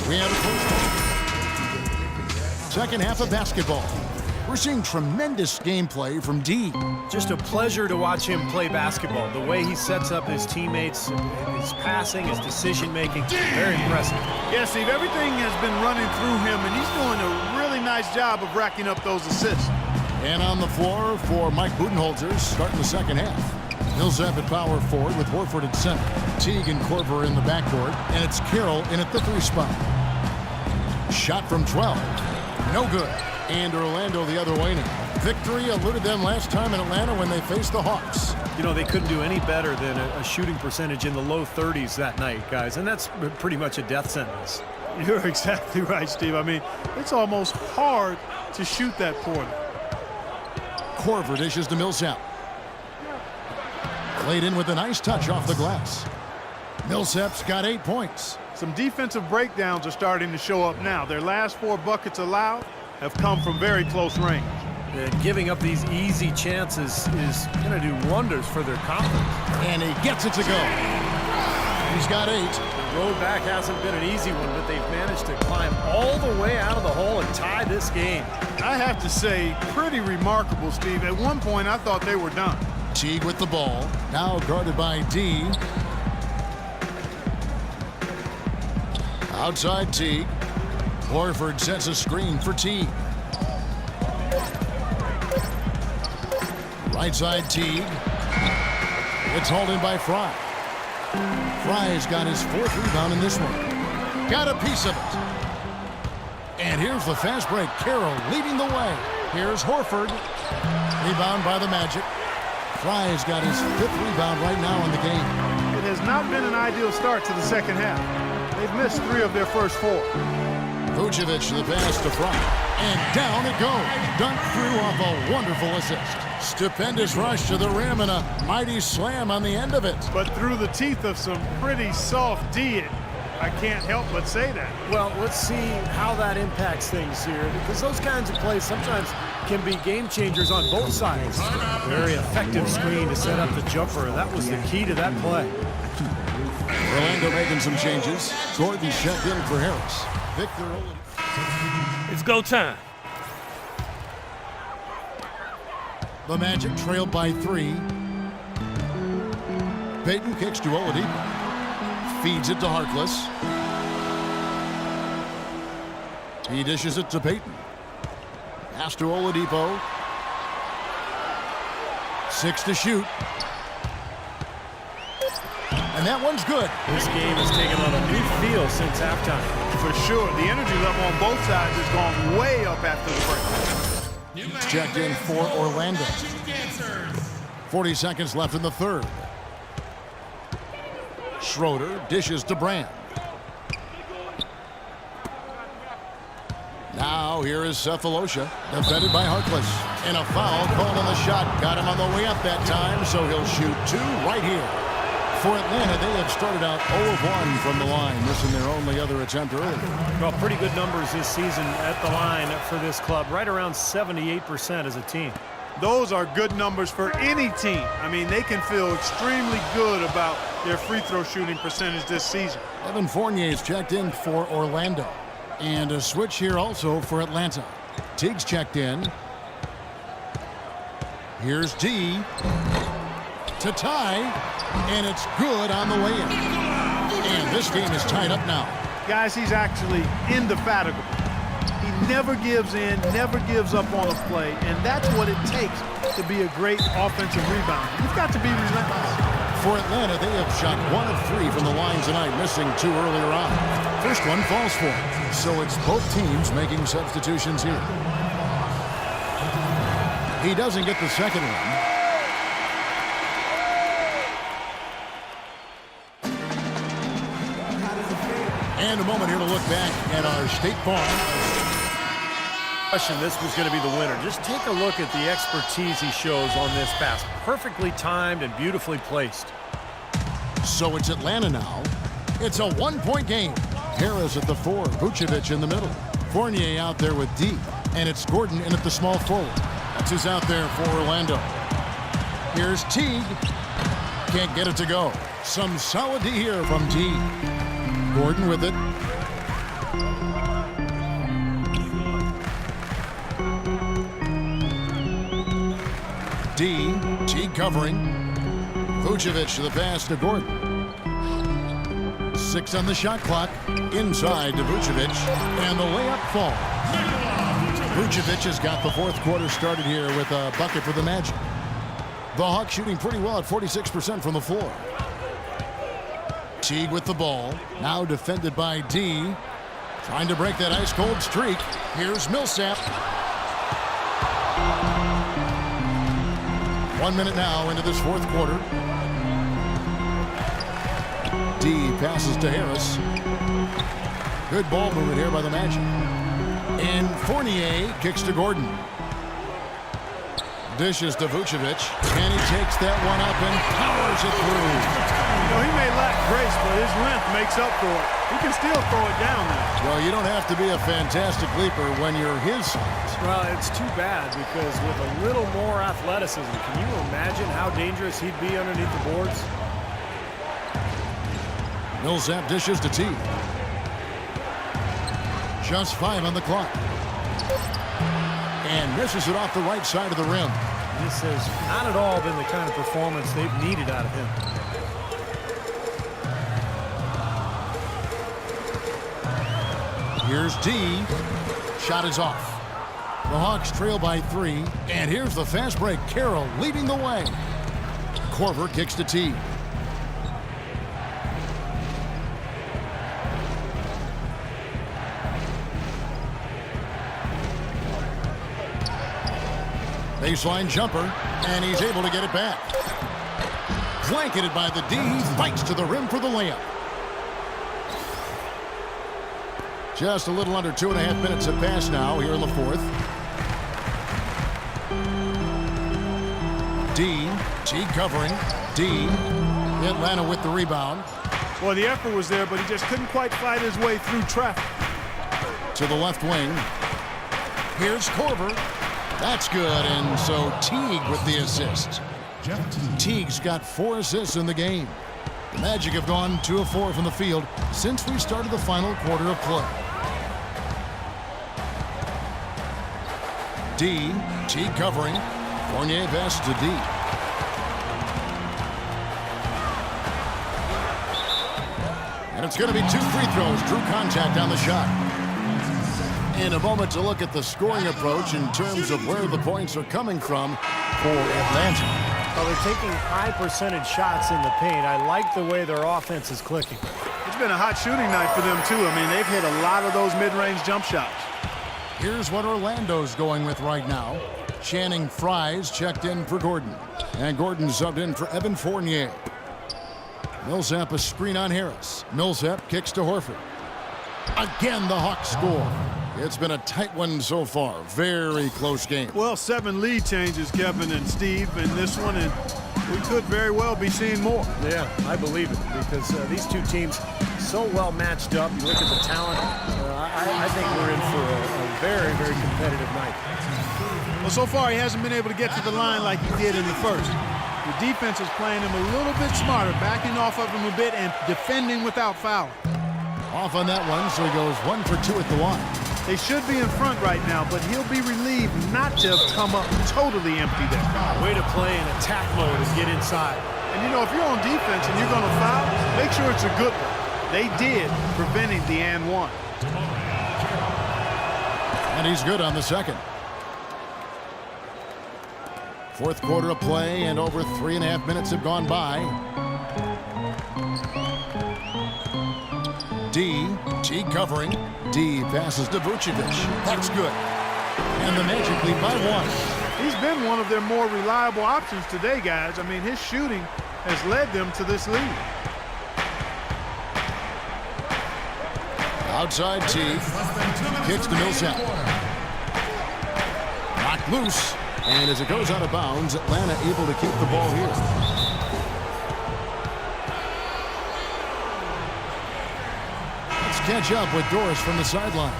We have a close one. Second half of basketball. We're seeing tremendous gameplay from D. Just a pleasure to watch him play basketball. The way he sets up his teammates, his passing, his decision-making, very impressive. Yeah, Steve, everything has been running through him, and he's doing a really nice job of racking up those assists. And on the floor for Mike Budenholzer, starting the second half. Millsap at power forward with Horford at center. Teague and Korver in the backcourt, and it's Carroll in at the 3 spot. Shot from 12. No good. And Orlando the other way now. Victory eluded them last time in Atlanta when they faced the Hawks. You know, they couldn't do any better than a shooting percentage in the low 30s that night, guys, and that's pretty much a death sentence. You're exactly right, Steve. I mean, it's almost hard to shoot that poorly. Korver dishes to Millsap. Played in with a nice touch off the glass. Millsap's got 8 points. Some defensive breakdowns are starting to show up now. Their last 4 buckets allowed have come from very close range. And giving up these easy chances is going to do wonders for their confidence. And he gets it to go. He's got 8. The road back hasn't been an easy one, but they've managed to climb all the way out of the hole and tie this game. I have to say, pretty remarkable, Steve. At one point, I thought they were done. Teague with the ball. Now guarded by D. Outside Teague. Horford sets a screen for Teague. Right side Teague. It's hauled in by Fry. Fry's got his 4th rebound in this one. Got a piece of it. And here's the fast break. Carroll leading the way. Here's Horford. Rebound by the Magic. Fry's got his 5th rebound right now in the game. It has not been an ideal start to the second half. They've missed 3 of their first 4. Vucevic the pass to Fry. And down it goes. Dunked through off a wonderful assist. Stupendous rush to the rim and a mighty slam on the end of it. But through the teeth of some pretty soft D, I can't help but say that. Well, let's see how that impacts things here, because those kinds of plays sometimes can be game changers on both sides. Very effective screen to set up the jumper. That was the key to that play. Orlando making some changes. Gordon checked in for Harris. Victor Oladipo. It's go time. The Magic trailed by 3. Payton kicks to Oladipo. Feeds it to Harkless. He dishes it to Payton. Pass to Oladipo. 6 to shoot. And that one's good. This game has taken on a new feel since halftime. For sure, the energy level on both sides has gone way up after the break. Checked in for Orlando. 40 seconds left in the third. Schroeder dishes to Brand. Now here is Cephalosha, defended by Harkless. And a foul called on the shot. Got him on the way up that time, so he'll shoot 2 right here. For Atlanta, they have started out 0 of 1 from the line, missing their only other attempt early. Well, pretty good numbers this season at the line for this club, right around 78% as a team. Those are good numbers for any team. I mean, they can feel extremely good about their free throw shooting percentage this season. Evan Fournier's checked in for Orlando. And a switch here also for Atlanta. Teague's checked in. Here's D to tie, and it's good on the way in. And this game is tied up now. Guys, he's actually indefatigable. He never gives in, never gives up on a play, and that's what it takes to be a great offensive rebounder. You've got to be relentless. For Atlanta, they have shot 1 of 3 from the line tonight, missing 2 earlier on. First one falls for it. So it's both teams making substitutions here. He doesn't get the second one. And a moment here to look back at our State Farm. This was going to be the winner. Just take a look at the expertise he shows on this pass. Perfectly timed and beautifully placed. So it's Atlanta now. It's a 1-point game. Harris at the 4, Vucevic in the middle. Fournier out there with D. And it's Gordon in at the small forward. That's who's out there for Orlando. Here's Teague. Can't get it to go. Some solid D here from Teague. Gordon with it. D. Teague covering. Vucevic to the pass to Gordon. 6 on the shot clock. Inside to Vucevic. And the layup falls. Vucevic has got the fourth quarter started here with a bucket for the Magic. The Hawks shooting pretty well at 46% from the floor. Teague with the ball. Now defended by D. Trying to break that ice-cold streak. Here's Millsap. 1 minute now into this fourth quarter. D passes to Harris. Good ball movement here by the Magic. And Fournier kicks to Gordon. Dishes to Vucevic. And he takes that one up and powers it through. You know, he may lack grace, but his length makes up for it. He can still throw it down there. Well, you don't have to be a fantastic leaper when you're his size. Well, it's too bad because with a little more athleticism, can you imagine how dangerous he'd be underneath the boards? Millsap dishes to Teague. Just 5 on the clock. And misses it off the right side of the rim. This has not at all been the kind of performance they've needed out of him. Here's D. Shot is off. The Hawks trail by 3. And here's the fast break. Carroll leading the way. Korver kicks to Teague. Baseline jumper, and he's able to get it back. Blanketed by the D, fights to the rim for the layup. Just a little under 2.5 minutes have passed now here in the fourth. D, Teague covering. D, Atlanta with the rebound. Well, the effort was there, but he just couldn't quite fight his way through traffic. To the left wing. Here's Korver. That's good, and so Teague with the assist. Teague's got 4 assists in the game. The Magic have gone 2 of 4 from the field since we started the final quarter of play. D, Teague covering. Fournier passes to D. And it's going to be 2 free throws. Drew contact on the shot. In a moment to look at the scoring approach in terms of where the points are coming from for Atlanta. Well, they're taking high percentage shots in the paint. I like the way their offense is clicking. It's been a hot shooting night for them, too. I mean, they've hit a lot of those mid-range jump shots. Here's what Orlando's going with right now. Channing Frye's checked in for Gordon. And Gordon subbed in for Evan Fournier. Millsap a screen on Harris. Millsap kicks to Horford. Again, the Hawks score. It's been a tight one so far. Very close game. Well, 7 lead changes, Kevin and Steve, in this one, and we could very well be seeing more. Yeah, I believe it because these two teams so well matched up. You look at the talent. I think we're in for a very, very competitive night. Well, so far he hasn't been able to get to the line like he did in the first. The defense is playing him a little bit smarter, backing off of him a bit and defending without fouling. Off on that one, so he goes 1 for 2 at the line. They should be in front right now, but he'll be relieved not to have come up totally empty there. Way to play in attack mode and get inside. And, you know, if you're on defense and you're going to foul, make sure it's a good one. They did, preventing the and one. And he's good on the second. Fourth quarter of play, and over 3.5 minutes have gone by. D, Teague covering. D passes to Vucevic. That's good. And the Magic lead by 1. He's been one of their more reliable options today, guys. I mean, his shooting has led them to this lead. Outside Teague. Kicks to Millsap. Knocked loose. And as it goes out of bounds, Atlanta able to keep the ball here. Catch up with Doris from the sideline.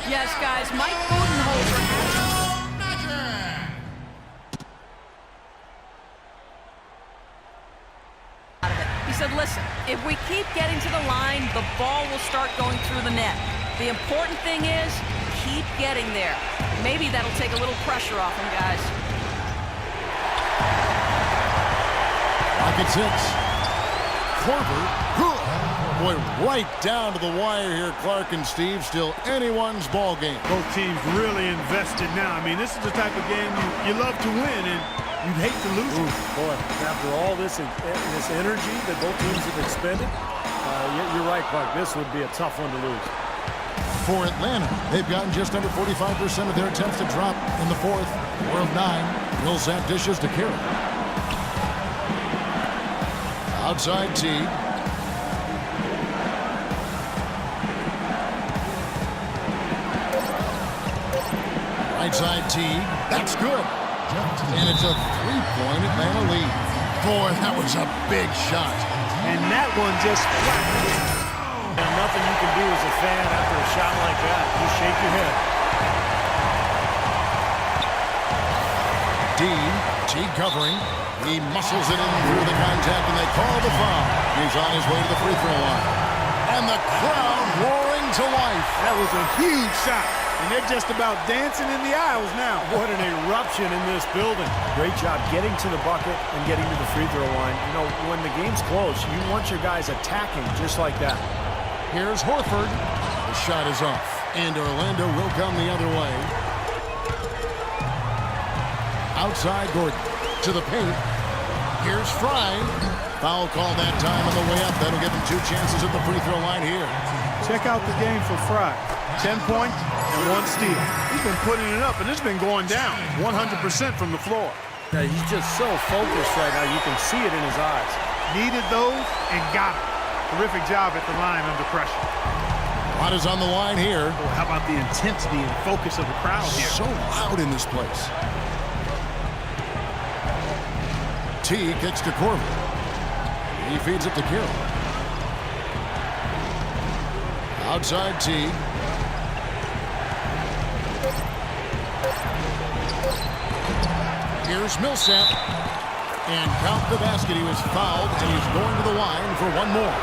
Yes, guys, Mike Budenholzer He said, listen, if we keep getting to the line, the ball will start going through the net. The important thing is keep getting there. Maybe that'll take a little pressure off him, guys. Rockets 6. Korver. Boy, right down to the wire here, Clark and Steve. Still anyone's ball game. Both teams really invested now. I mean, this is the type of game you love to win, and you'd hate to lose it. Boy, after all this energy that both teams have expended, you're right, Clark. This would be a tough one to lose. For Atlanta, they've gotten just under 45% of their attempts to drop in the fourth. 4 of 9. Millsap dishes to Carroll. Outside Teague. Right side Teague. That's good. And it's a 3-point Atlanta lead. Boy, that was a big shot. And that one just flat. And nothing you can do as a fan after a shot like that. You shake your head. Dean, Teague covering. He muscles it in through the contact, and they call the foul. He's on his way to the free throw line. And the crowd roaring to life. That was a huge shot. And they're just about dancing in the aisles now. What an eruption in this building. Great job getting to the bucket and getting to the free throw line. You know, when the game's close, you want your guys attacking just like that. Here's Horford. The shot is off. And Orlando will come the other way. Outside Gordon. To the paint. Here's Fry. Foul call that time on the way up. That'll give him 2 chances at the free throw line here. Check out the game for Fry. 10 points and 1 steal. He's been putting it up, and it's been going down 100% from the floor. Yeah, he's just so focused right now. You can see it in his eyes. Needed those and got it. Terrific job at the line under pressure. Watt is on the line here. Oh, how about the intensity and focus of the crowd here? So loud in this place. T kicks to Korver. He feeds it to Carroll. Outside T. Here's Millsap. And count the basket. He was fouled, and he's going to the line for 1 more.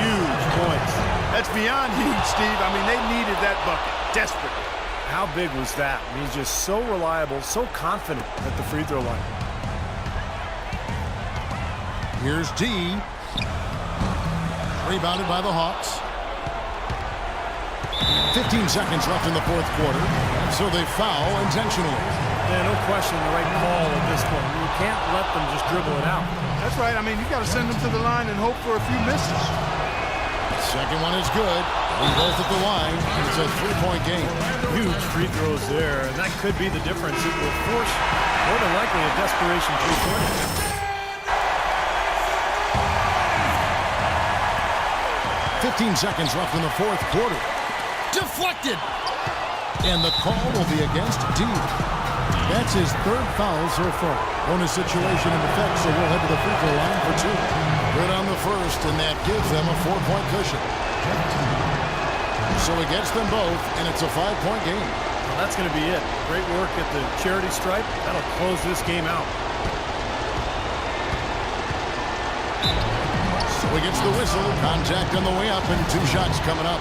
Huge points. That's beyond huge, Steve. I mean, they needed that bucket desperately. How big was that? I mean, he's just so reliable, so confident at the free throw line. Here's D. Rebounded by the Hawks. 15 seconds left in the fourth quarter. So they foul intentionally. Yeah, no question the right call at this point. You can't let them just dribble it out. That's right. I mean, you got to send them to the line and hope for a few misses. Second one is good. We both at the line. It's a 3-point game. Huge free throws there, and that could be the difference. It will force, more than likely, a desperation three-pointer. 15 seconds left in the fourth quarter. Deflected! And the call will be against D. That's his 3rd foul so far. Bonus situation in effect, so we'll head to the free throw line for 2. Good on the first, and that gives them a 4-point cushion. So he gets them both, and it's a 5-point game. Well, that's going to be it. Great work at the charity stripe. That'll close this game out. So he gets the whistle. Contact on the way up, and 2 shots coming up.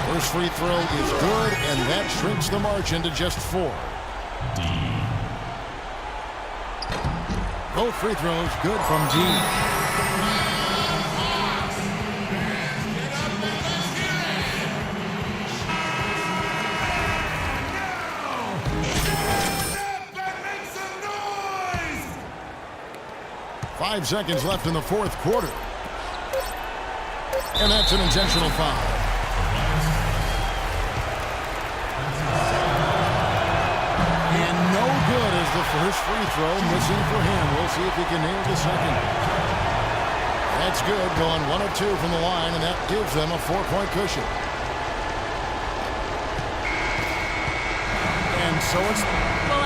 First free throw is good, and that shrinks the margin to just 4. Both free throws good from D. Five seconds left in the fourth quarter. And that's an intentional foul. The first free throw missing for him. We'll see if he can nail the second. That's good. Going 1 of 2 from the line, and that gives them a 4-point cushion. And so it's... Well,